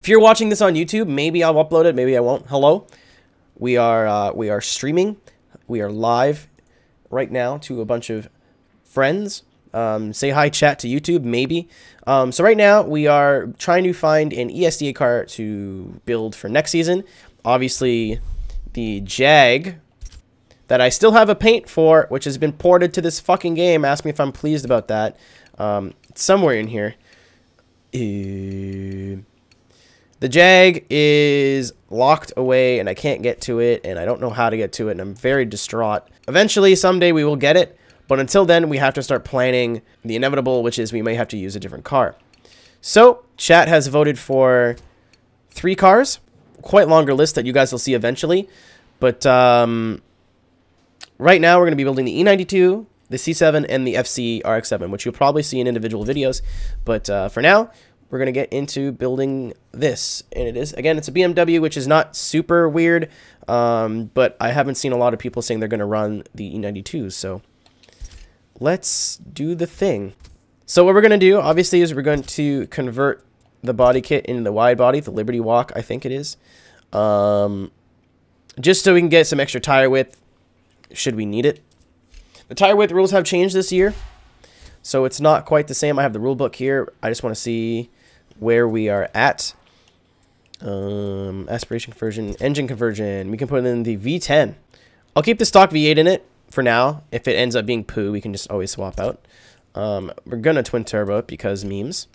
If you're watching this on YouTube, maybe I'll upload it, maybe I won't. Hello. We are streaming. We are live right now to a bunch of friends. Say hi, chat to YouTube, maybe. So right now we are trying to find an ESDA car to build for next season. Obviously, the Jag that I still have a paint for, which has been ported to this fucking game. Ask me if I'm pleased about that. It's somewhere in here. The Jag is locked away, and I can't get to it, and I don't know how to get to it, and I'm very distraught. Eventually, someday, we will get it, but until then, we have to start planning the inevitable, which is we may have to use a different car. So, chat has voted for 3 cars. Quite longer list that you guys will see eventually. But right now, we're going to be building the E92, the C7, and the FC RX-7, which you'll probably see in individual videos. But for now, we're going to get into building this. And it is, again, it's a BMW, which is not super weird. But I haven't seen a lot of people saying they're going to run the E92. So let's do the thing. So what we're going to do, obviously, is we're going to convert the body kit into the wide body, the Liberty Walk, I think it is. Just so we can get some extra tire width, should we need it. The tire width rules have changed this year, so it's not quite the same. I have the rule book here. I just want to see where we are at. Aspiration conversion, engine conversion. We can put in the V10. I'll keep the stock V8 in it for now. If it ends up being poo, we can just always swap out. We're going to twin turbo it because memes.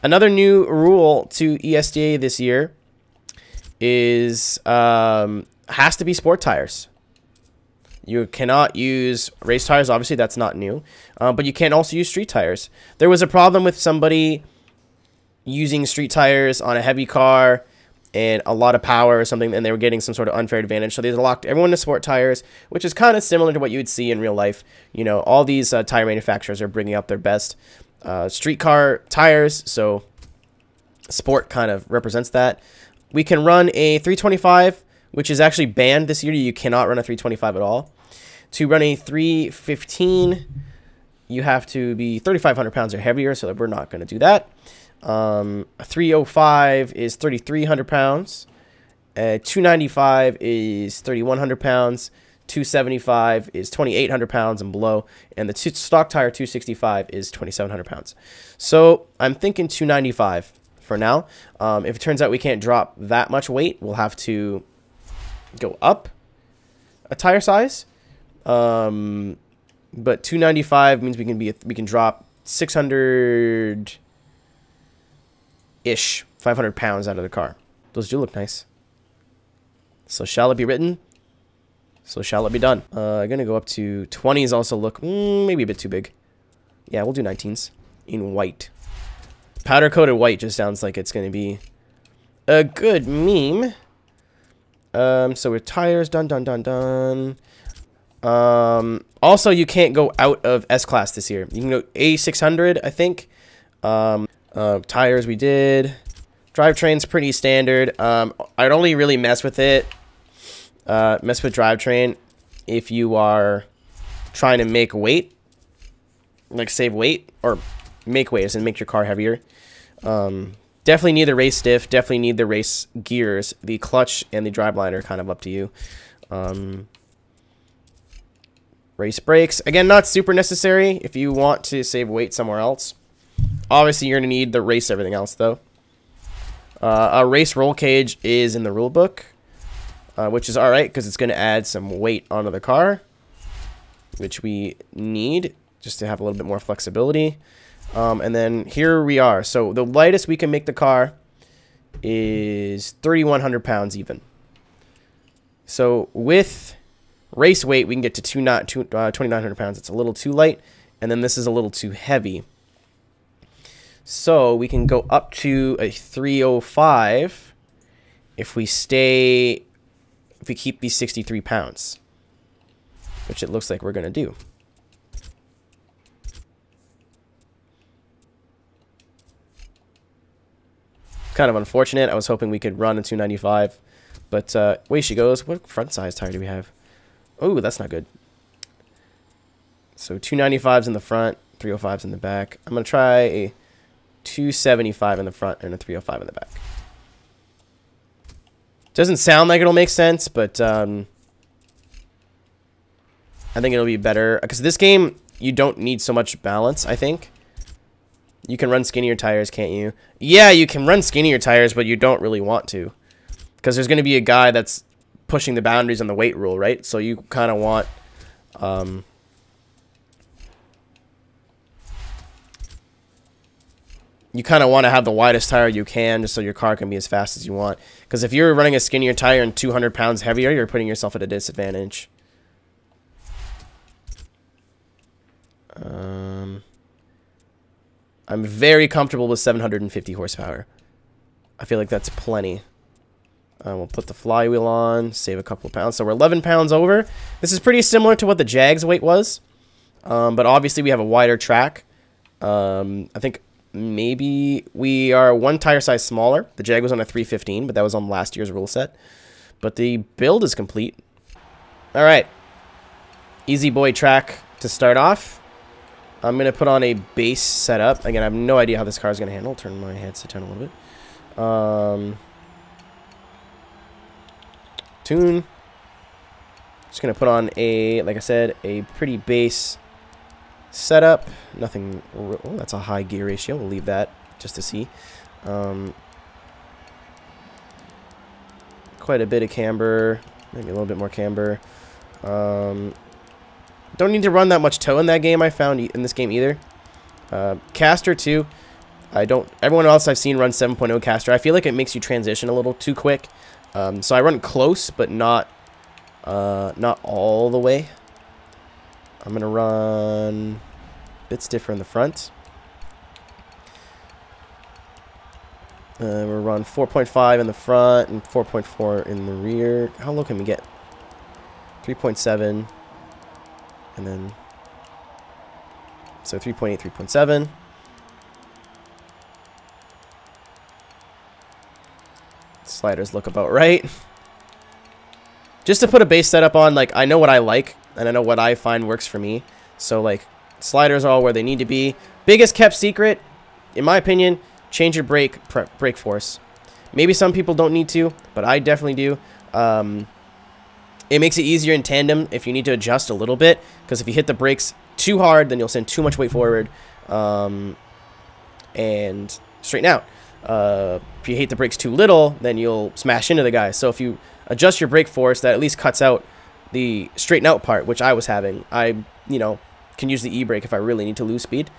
Another new rule to ESDA this year is has to be sport tires. You cannot use race tires. Obviously, that's not new. But you can also use street tires. There was a problem with somebody using street tires on a heavy car and a lot of power or something, and they were getting some sort of unfair advantage. So they locked everyone to sport tires, which is kind of similar to what you would see in real life. You know, all these tire manufacturers are bringing up their best street car tires, so sport kind of represents that. We can run a 325, which is actually banned this year. You cannot run a 325 at all. To run a 315, you have to be 3,500 pounds or heavier, so we're not going to do that. A 305 is 3,300 pounds. 295 is 3,100 pounds. 275 is 2,800 pounds and below. And the stock tire 265 is 2,700 pounds. So I'm thinking 295 for now. If it turns out we can't drop that much weight, we'll have to go up a tire size. But 295 means we can drop 600 ish 500 pounds out of the car. Those do look nice. So shall it be written? So shall it be done? I'm gonna go up to 20s. Also look maybe a bit too big. Yeah, we'll do 19s in white. Powder coated white just sounds like it's gonna be a good meme. So with tires, done. Also, you can't go out of S-Class this year. You can go A600, I think. Tires we did. Drivetrain's pretty standard. I'd only really mess with it. Mess with drivetrain if you are trying to make weight. Like save weight. Or make weight, as in make your car heavier. Definitely need the race diff. Definitely need the race gears. The clutch and the driveline are kind of up to you. Race brakes. Again, not super necessary if you want to save weight somewhere else. Obviously, you're going to need the race everything else, though. A race roll cage is in the rule book, which is alright because it's going to add some weight onto the car, which we need just to have a little bit more flexibility. And then here we are. So the lightest we can make the car is 3,100 pounds even. So with race weight, we can get to 2,900 pounds. It's a little too light. And then this is a little too heavy. So we can go up to a 305 if we keep these 63 pounds, which it looks like we're going to do. Kind of unfortunate. I was hoping we could run a 295, but away she goes. What front size tire do we have? Oh, that's not good. So 295s in the front, 305s in the back. I'm going to try a 275 in the front and a 305 in the back. Doesn't sound like it'll make sense, but I think it'll be better. Because this game, you don't need so much balance, I think. You can run skinnier tires, can't you? Yeah, you can run skinnier tires, but you don't really want to. Because there's going to be a guy that's pushing the boundaries on the weight rule, right? So you kind of want... you kind of want to have the widest tire you can just so your car can be as fast as you want. Because if you're running a skinnier tire and 200 pounds heavier, you're putting yourself at a disadvantage. I'm very comfortable with 750 horsepower. I feel like that's plenty. We'll put the flywheel on, save a couple of pounds. So we're 11 pounds over. This is pretty similar to what the Jag's weight was. But obviously we have a wider track. I think maybe we are one tire size smaller. The Jag was on a 315, but that was on last year's rule set. But the build is complete. All right. Easy boy track to start off. I'm going to put on a base setup. Again, I have no idea how this car is going to handle. Turn my headset down a little bit. Tune. Just going to put on a, like I said, a pretty base setup. Nothing. Oh, that's a high gear ratio. We'll leave that just to see. Quite a bit of camber. Maybe a little bit more camber. Don't need to run that much toe in that game, I found, in this game either. Caster, too. Everyone else I've seen run 7.0 caster. I feel like it makes you transition a little too quick. So I run close, but not all the way. I'm going to run a bit stiffer in the front. We'll run 4.5 in the front and 4.4 in the rear. How low can we get? 3.7. And then, so 3.8, 3.7. Sliders look about right. Just to put a base setup on, like, I know what I like, and I know what I find works for me. So, like, sliders are all where they need to be. Biggest kept secret, in my opinion, change your brake force. Maybe some people don't need to, but I definitely do. It makes it easier in tandem if you need to adjust a little bit, because if you hit the brakes too hard, then you'll send too much weight forward and straighten out. If you hit the brakes too little, then you'll smash into the guy. So if you adjust your brake force, that at least cuts out the straighten out part, which I was having. I, can use the e-brake if I really need to lose speed.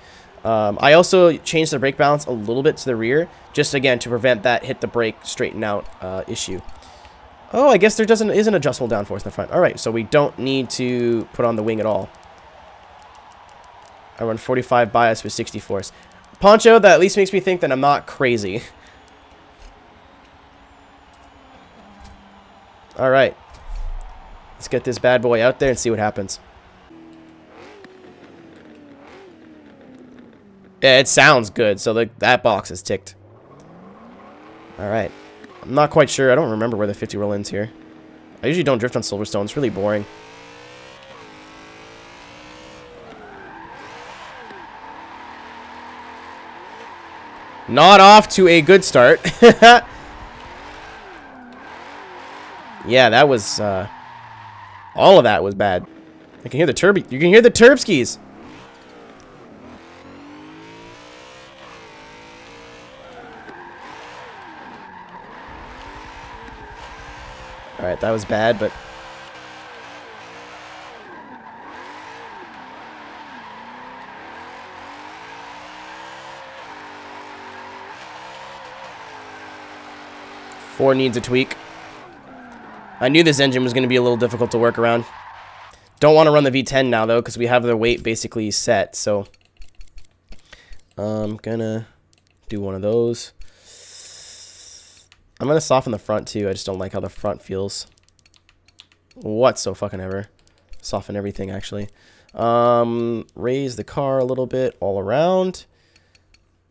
I also changed the brake balance a little bit to the rear, just again to prevent that hit the brake straighten out issue. Oh, I guess there is an adjustable downforce in the front. All right, so we don't need to put on the wing at all. I run 45 bias with 60 force. Poncho, that at least makes me think that I'm not crazy. All right. Let's get this bad boy out there and see what happens. Yeah, it sounds good, so that box is ticked. All right. I'm not quite sure. I don't remember where the 50 roll ends here. I usually don't drift on Silverstone. It's really boring. Not off to a good start. Yeah, that was... all of that was bad. I can hear the you can hear the turbskis. Alright, that was bad, but... Four needs a tweak. I knew this engine was going to be a little difficult to work around. Don't want to run the V10 now, though, because we have the weight basically set, so... I'm gonna do one of those. I'm gonna soften the front too. I just don't like how the front feels whatsoever. Soften everything actually. Raise the car a little bit all around,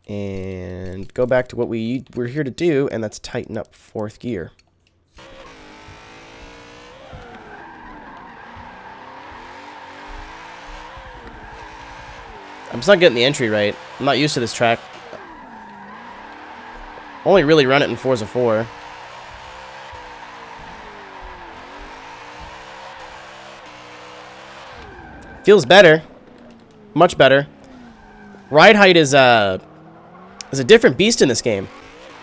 and go back to what we're here to do, and that's tighten up fourth gear. I'm just not getting the entry right. I'm not used to this track. Only really run it in Forza 4. Feels better. Much better. Ride height is a different beast in this game.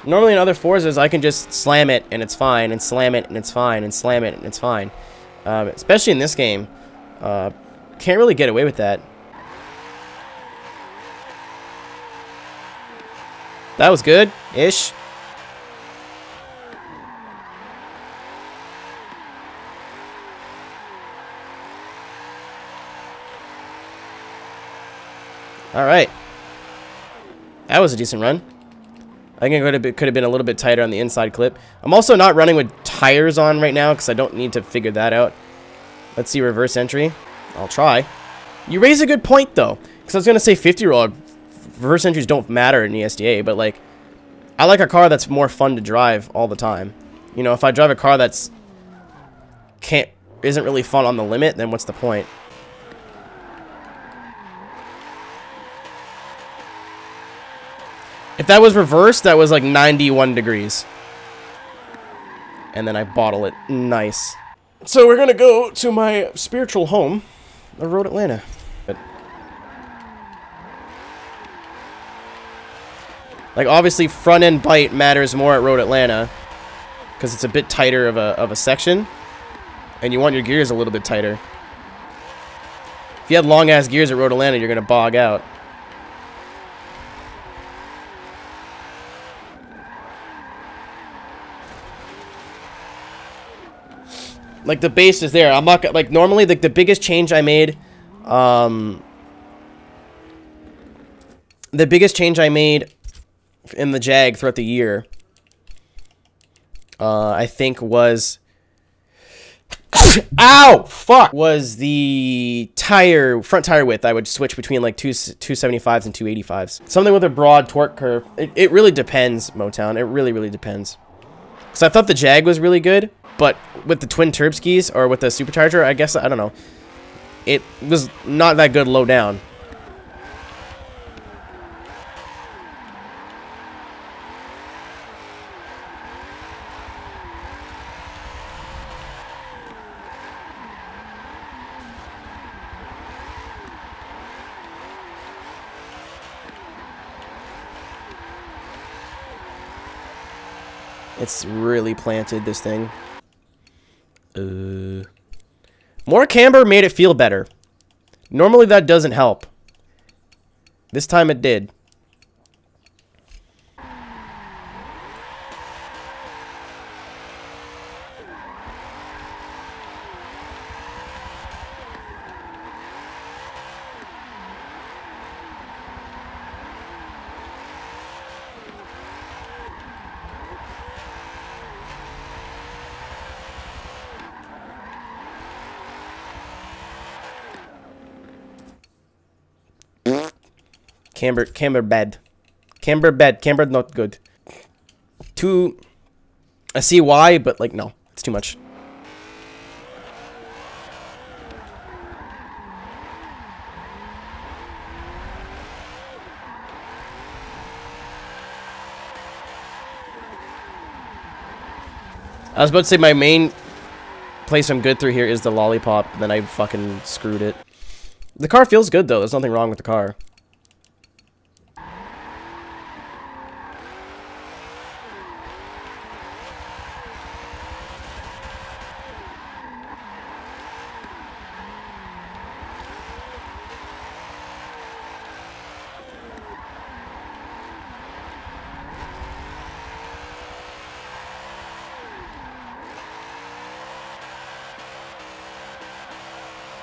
Normally in other Forzas, I can just slam it and it's fine, and slam it and it's fine, and slam it and it's fine. Especially in this game. Can't really get away with that. That was good-ish. Alright. That was a decent run. I think it could have been a little bit tighter on the inside clip. I'm also not running with tires on right now because I don't need to figure that out. Let's see reverse entry. I'll try. You raise a good point, though. Because I was going to say 50-year-old reverse entries don't matter in ESDA, but, like, I like a car that's more fun to drive all the time. You know, if I drive a car that's isn't really fun on the limit, then what's the point? If that was reversed, that was like 91 degrees. And then I bottle it. Nice. So we're going to go to my spiritual home, the Road Atlanta. Like, obviously, front-end bite matters more at Road Atlanta because it's a bit tighter of a section. And you want your gears a little bit tighter. If you had long-ass gears at Road Atlanta, you're going to bog out. Like, the base is there. I'm not, like, normally, like, the biggest change I made, the biggest change I made in the Jag throughout the year, I think was, ow, fuck, was the front tire width. I would switch between, like, 275s and 285s. Something with a broad torque curve. It really depends, Motown. It really, really depends. Because I thought the Jag was really good. But with the twin turb skis, or with the supercharger, I guess, I don't know. It was not that good low down. It's really planted, this thing. More camber made it feel better. Normally that doesn't help. This time it did. Camber bad. Camber bad. Camber not good. I see why, but like no, it's too much. I was about to say my main place I'm good through here is the lollipop, and then I fucking screwed it. The car feels good though. There's nothing wrong with the car.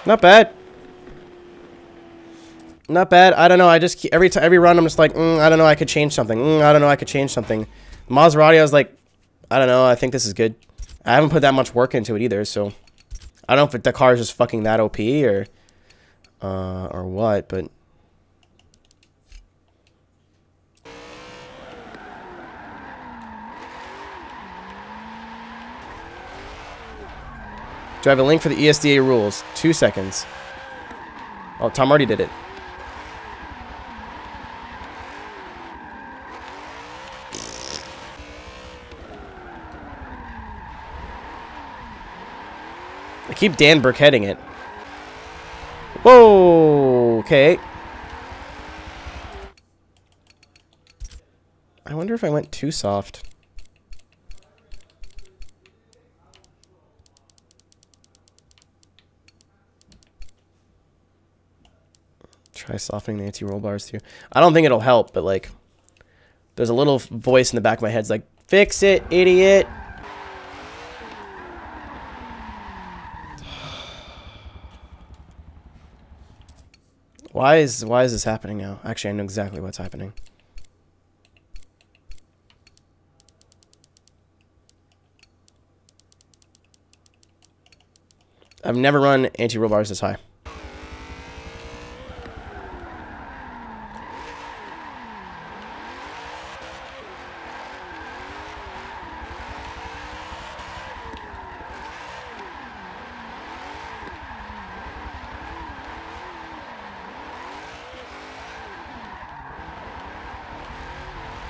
Not bad. Not bad. I don't know. I just every run I'm just like, I don't know. I could change something. I don't know. I could change something. Maserati, I was like, I don't know. I think this is good. I haven't put that much work into it either, so I don't know if the car is just fucking that OP or what, but. Do I have a link for the ESDA rules? 2 seconds. Oh, Tom already did it. keep Dan Burkheading it. Whoa, okay. I wonder if I went too soft. Try softening the anti-roll bars too. I don't think it'll help, but like, there's a little voice in the back of my head that's like, fix it, idiot. Why is this happening now? Actually, I know exactly what's happening. I've never run anti-roll bars this high.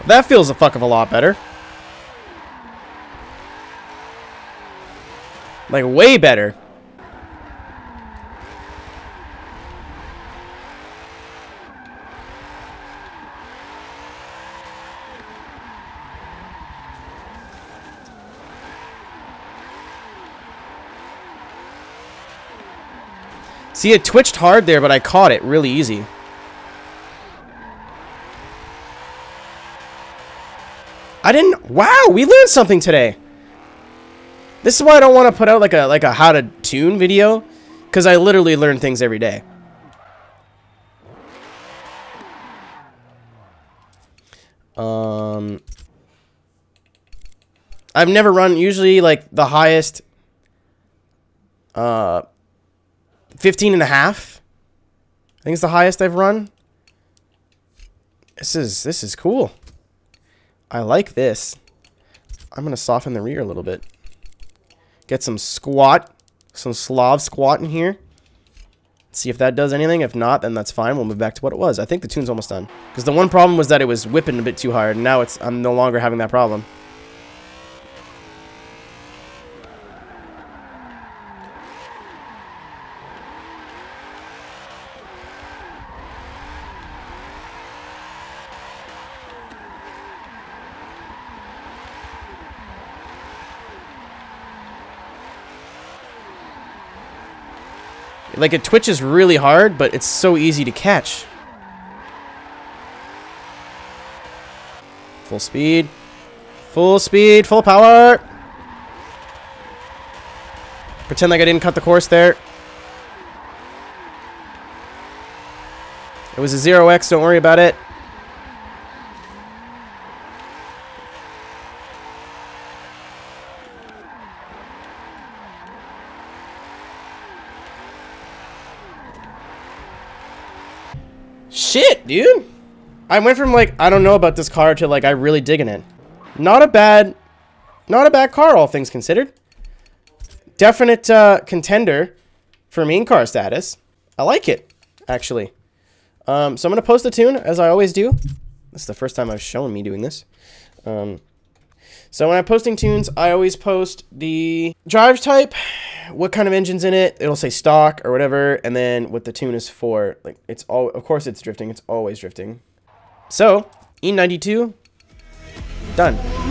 That feels a fuck of a lot better. Like, way better. See, it twitched hard there, but I caught it really easy. I didn't... Wow, we learned something today. This is why I don't want to put out like a how to tune video, because I literally learn things every day. I've never run, usually like the highest 15.5. I think it's the highest I've run. This is cool. I like this. I'm gonna soften the rear a little bit. Get some squat, some Slav squat in here. See if that does anything. If not, then that's fine. We'll move back to what it was. I think the tune's almost done. Because the one problem was that it was whipping a bit too hard, and now I'm no longer having that problem. Like, it twitches really hard, but it's so easy to catch. Full speed. Full speed, full power. Pretend like I didn't cut the course there. It was a 0x, don't worry about it. Shit, dude. I went from like, I don't know about this car to like, I really digging it. Not a bad car, all things considered. Definite contender for main car status. I like it, actually. So I'm going to post a tune, as I always do. This is the first time I've shown me doing this. So when I'm posting tunes, I always post the drive type, what kind of engine's in it. It'll say stock or whatever, and then what the tune is for. Like, it's all, of course it's drifting. It's always drifting. So, E92, done.